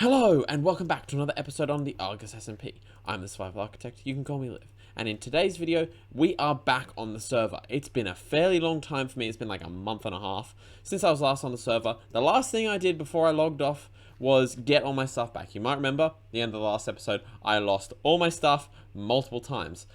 Hello, and welcome back to another episode on the Argus SMP. I'm the Survival Architect, you can call me Liv. And in today's video, we are back on the server. It's been a fairly long time for me, it's been like a month and a half since I was last on the server. The last thing I did before I logged off was get all my stuff back. You might remember, at the end of the last episode, I lost all my stuff multiple times.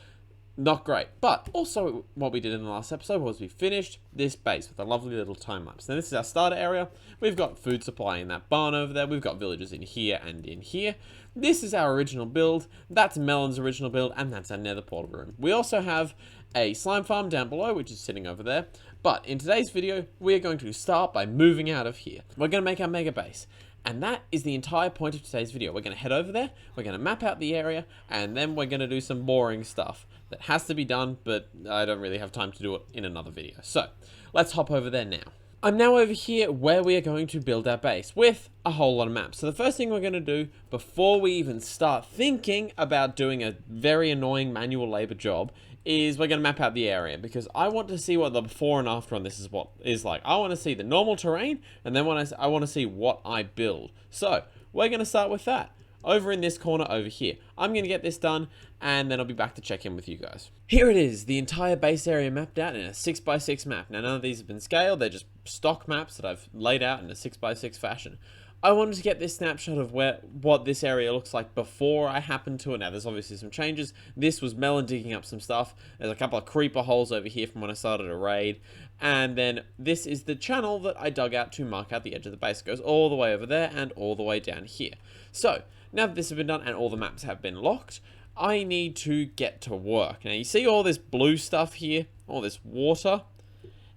Not great, but also what we did in the last episode was we finished this base with a lovely little time lapse. Now this is our starter area. We've got food supply in that barn over there. We've got villagers in here and in here. This is our original build. That's Melon's original build, and that's our nether portal room. We also have a slime farm down below, which is sitting over there. But in today's video, we are going to start by moving out of here. We're going to make our mega base. And that is the entire point of today's video. We're going to head over there, we're going to map out the area, and then we're going to do some boring stuff that has to be done, but I don't really have time to do it in another video. So, let's hop over there now. I'm now over here where we are going to build our base with a whole lot of maps. So the first thing we're going to do before we even start thinking about doing a very annoying manual labor job is we're going to map out the area, because I want to see what the before and after on this is like. I want to see the normal terrain, and then I want to see what I build. So we're going to start with that. Over in this corner over here. I'm going to get this done, and then I'll be back to check in with you guys. Here it is, the entire base area mapped out in a 6x6 map. Now none of these have been scaled, they're just stock maps that I've laid out in a 6x6 fashion. I wanted to get this snapshot of what this area looks like before I happen to it. Now there's obviously some changes. This was Melon digging up some stuff. There's a couple of creeper holes over here from when I started a raid. And then this is the channel that I dug out to mark out the edge of the base. It goes all the way over there and all the way down here. So, now that this has been done and all the maps have been locked, I need to get to work. Now you see all this blue stuff here, all this water?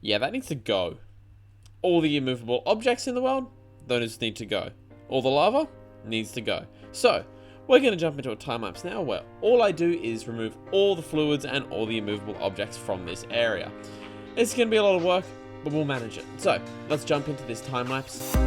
Yeah, that needs to go. All the immovable objects in the world, those need to go. All the lava needs to go. So, we're going to jump into a time lapse now where all I do is remove all the fluids and all the immovable objects from this area. It's going to be a lot of work, but we'll manage it. So, let's jump into this time lapse.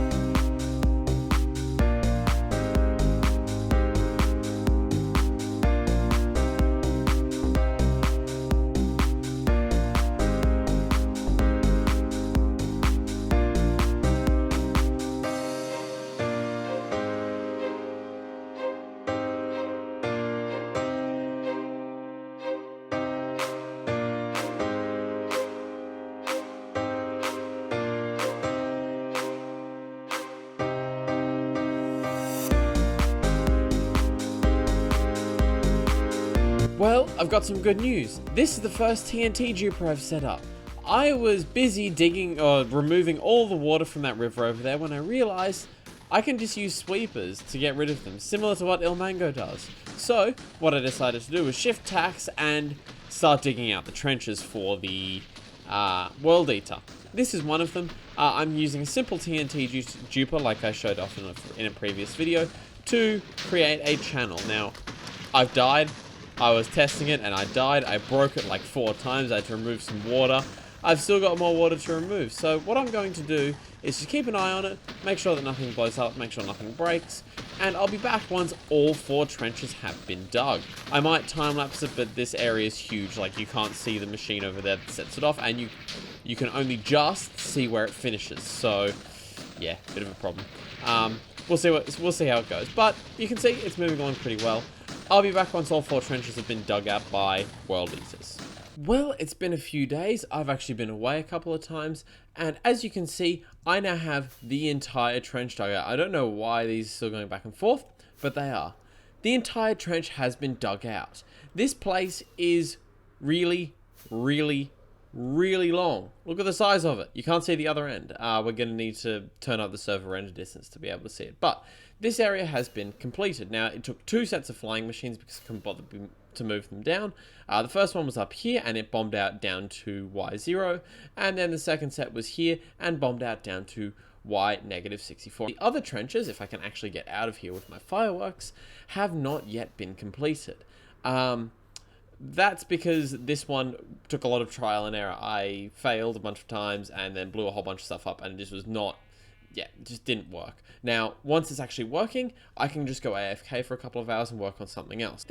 Well, I've got some good news. This is the first TNT duper I've set up. I was busy digging or removing all the water from that river over there when I realized I can just use sweepers to get rid of them, similar to what Il Mango does. So, what I decided to do was shift tax and start digging out the trenches for the World Eater. This is one of them. I'm using a simple TNT duper like I showed off in a previous video to create a channel. Now, I've died. I was testing it and I died. I broke it like 4 times. I had to remove some water. I've still got more water to remove. So what I'm going to do is just keep an eye on it, make sure that nothing blows up, make sure nothing breaks, and I'll be back once all 4 trenches have been dug. I might time lapse it, but this area is huge. Like, you can't see the machine over there that sets it off, and you can only just see where it finishes. So yeah, bit of a problem. We'll see how it goes, but you can see it's moving along pretty well. I'll be back once all 4 trenches have been dug out by World Eaters. Well, it's been a few days. I've actually been away a couple of times, and as you can see, I now have the entire trench dug out. I don't know why these are still going back and forth, but they are. The entire trench has been dug out. This place is really, really, really long. Look at the size of it. You can't see the other end. We're going to need to turn up the server render distance to be able to see it. But this area has been completed. Now, it took 2 sets of flying machines because I couldn't bother to move them down. The first one was up here and it bombed out down to Y0. And then the second set was here and bombed out down to Y-64. The other trenches, if I can actually get out of here with my fireworks, have not yet been completed. That's because this one took a lot of trial and error. I failed a bunch of times and then blew a whole bunch of stuff up, and this was not, it just didn't work. Now, once it's actually working, I can just go AFK for a couple of hours and work on something else.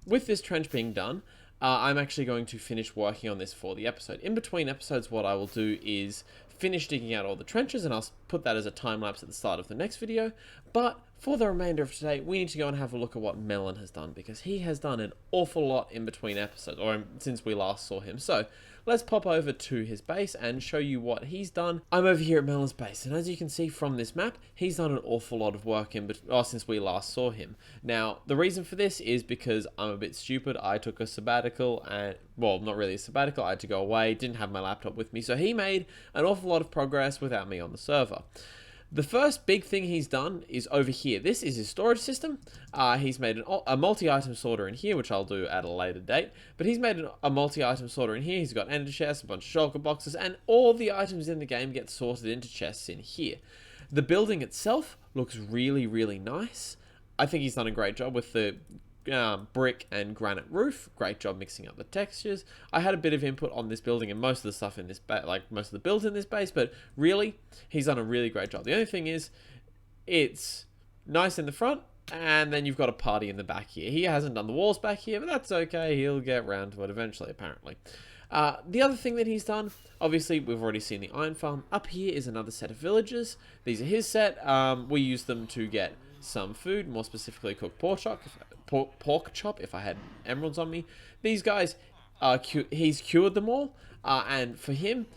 With this trench being done, I'm actually going to finish working on this for the episode. In between episodes, what I will do is finish digging out all the trenches, and I'll put that as a time lapse at the start of the next video. But for the remainder of today, we need to go and have a look at what Melon has done, because he has done an awful lot in between episodes, or since we last saw him. So let's pop over to his base and show you what he's done. I'm over here at Melon's base, and as you can see from this map, he's done an awful lot of work since we last saw him. Now, the reason for this is because I'm a bit stupid. I took a sabbatical, and, well, not really a sabbatical, I had to go away, didn't have my laptop with me, so he made an awful lot of progress without me on the server. The first big thing he's done is over here. This is his storage system. He's made a multi-item sorter in here, which I'll do at a later date. But he's made a multi-item sorter in here. He's got ender chests, a bunch of shulker boxes, and all the items in the game get sorted into chests in here. The building itself looks really, really nice. I think he's done a great job with the brick and granite roof. Great job mixing up the textures. I had a bit of input on this building and most of the stuff in this most of the builds in this base, but really he's done a really great job. The only thing is, it's nice in the front, and then you've got a party in the back here. He hasn't done the walls back here, but that's okay. He'll get round to it eventually, apparently. The other thing that he's done, obviously, we've already seen the iron farm. Up here is another set of villagers. These are his set. We use them to get some food, more specifically cooked pork chop if I had emeralds on me. These guys, he's cured them all, and for him,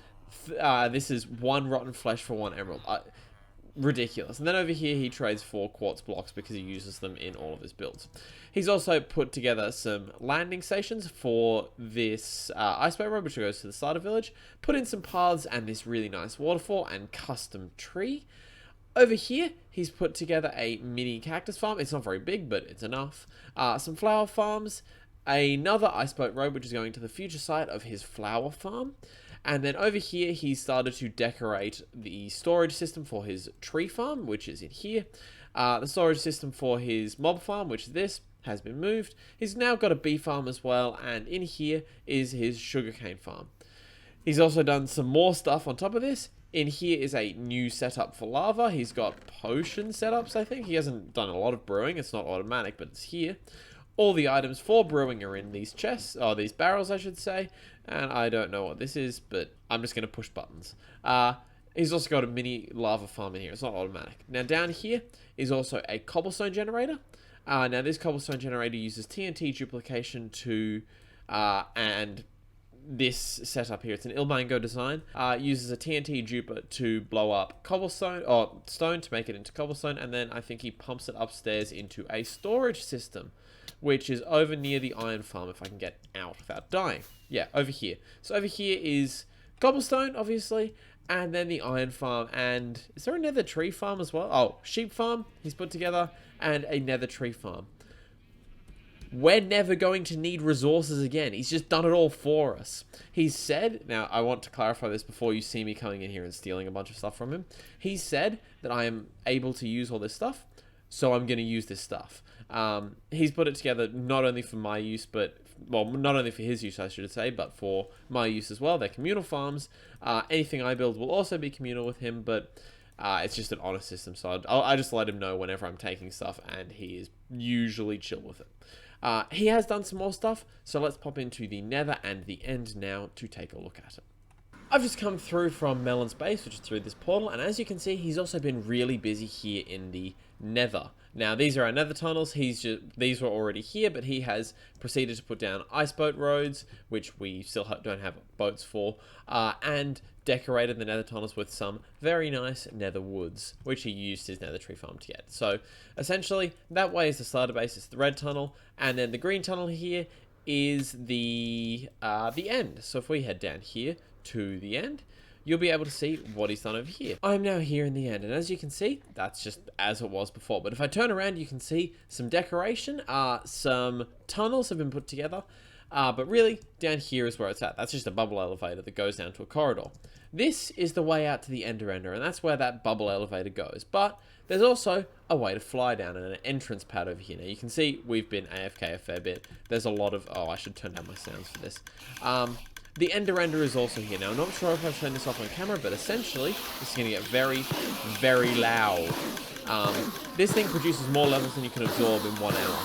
this is 1 rotten flesh for 1 emerald. Ridiculous. And then over here he trades 4 quartz blocks because he uses them in all of his builds. He's also put together some landing stations for this iceboat road, which goes to the starter village, put in some paths and this really nice waterfall and custom tree. Over here, he's put together a mini cactus farm. It's not very big, but it's enough. Some flower farms, another iceboat road, which is going to the future site of his flower farm. And then over here, he started to decorate the storage system for his tree farm, which is in here. The storage system for his mob farm, which is this, has been moved. He's now got a bee farm as well, and in here is his sugarcane farm. He's also done some more stuff on top of this. In here is a new setup for lava. He's got potion setups, I think. He hasn't done a lot of brewing. It's not automatic, but it's here. All the items for brewing are in these chests, or these barrels, I should say. And I don't know what this is, but I'm just going to push buttons. He's also got a mini lava farm in here. It's not automatic. Now, down here is also a cobblestone generator. Now, this cobblestone generator uses TNT duplication to, and this setup here, it's an Ilmango design, uses a TNT duper to blow up cobblestone, or stone to make it into cobblestone, and then I think he pumps it upstairs into a storage system, which is over near the iron farm, if I can get out without dying. Yeah, over here. So over here is cobblestone, obviously, and then the iron farm, and is there a nether tree farm as well? Oh, sheep farm he's put together, and a nether tree farm. We're never going to need resources again. He's just done it all for us. He's said, now I want to clarify this before you see me coming in here and stealing a bunch of stuff from him. He said that I am able to use all this stuff, so I'm going to use this stuff. He's put it together not only for my use, but, well, not only for his use, I should say, but for my use as well. They're communal farms. Anything I build will also be communal with him, but it's just an honor system, so I just let him know whenever I'm taking stuff, and he is usually chill with it. He has done some more stuff, so let's pop into the nether and the end now to take a look at it. I've just come through from Melon's base, which is through this portal, and as you can see, he's also been really busy here in the nether. Now, these are our nether tunnels. These were already here, but he has proceeded to put down iceboat roads, which we still don't have boats for, and decorated the nether tunnels with some very nice nether woods, which he used his nether tree farm to get. So, essentially, that way is the starter base. It's the red tunnel, and then the green tunnel here is the end. So if we head down here to the end, you'll be able to see what he's done over here. I'm now here in the end, and as you can see, that's just as it was before. But if I turn around, you can see some decoration. Some tunnels have been put together, but really, down here is where it's at. That's just a bubble elevator that goes down to a corridor. This is the way out to the Ender, and that's where that bubble elevator goes. But there's also a way to fly down and an entrance pad over here. Now, you can see we've been AFK a fair bit. There's a lot of... Oh, I should turn down my sounds for this. The Ender is also here. Now, I'm not sure if I've shown this off on camera, but essentially, this is going to get very, very loud. This thing produces more levels than you can absorb in 1 hour.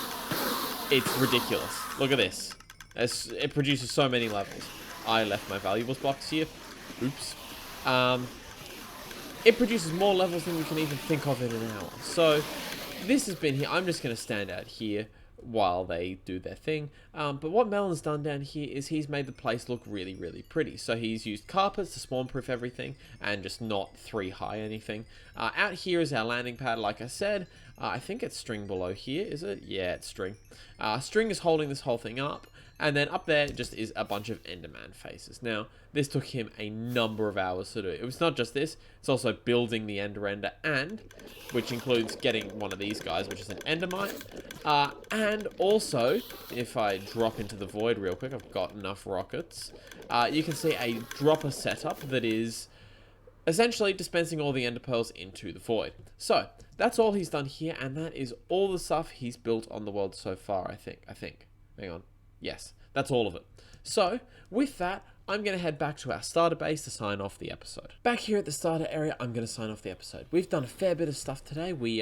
It's ridiculous. Look at this. It produces so many levels. I left my valuables box here. Oops. It produces more levels than you can even think of in an hour. So, this has been here. I'm just going to stand out here while they do their thing. But what Melon's done down here is he's made the place look really, really pretty. So he's used carpets to spawn-proof everything and just not 3-high anything. Out here is our landing pad, like I said. I think it's string below here, is it? Yeah, it's string. String is holding this whole thing up. And then up there just is a bunch of Enderman faces. Now, this took him a number of hours to do. It was not just this, it's also building the Ender, and which includes getting one of these guys, which is an Endermite. And also, if I drop into the void real quick, I've got enough rockets. You can see a dropper setup that is essentially dispensing all the Ender Pearls into the void. So, that's all he's done here, and that is all the stuff he's built on the world so far, I think. Hang on. Yes, that's all of it. So, with that, I'm going to head back to our starter base to sign off the episode. Back here at the starter area, I'm going to sign off the episode. We've done a fair bit of stuff today. We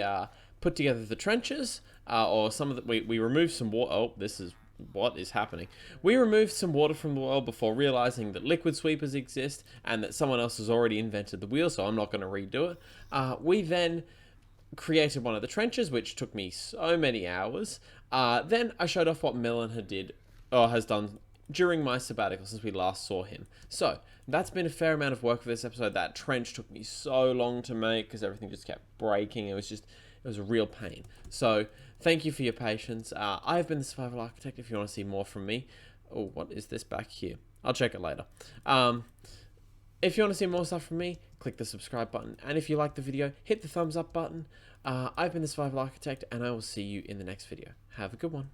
put together the trenches, or some of the... We removed some water... Oh, this is... What is happening? We removed some water from the world before realizing that liquid sweepers exist and that someone else has already invented the wheel, so I'm not going to redo it. We then created one of the trenches, which took me so many hours. Then I showed off what Melon has done during my sabbatical since we last saw him. So, that's been a fair amount of work for this episode. That trench took me so long to make because everything just kept breaking. It was a real pain. So, thank you for your patience. I've been the Survival Architect. If you want to see more from me. Oh, what is this back here? I'll check it later. If you want to see more stuff from me, click the subscribe button. And if you like the video, hit the thumbs up button. I've been the Survival Architect, and I will see you in the next video. Have a good one.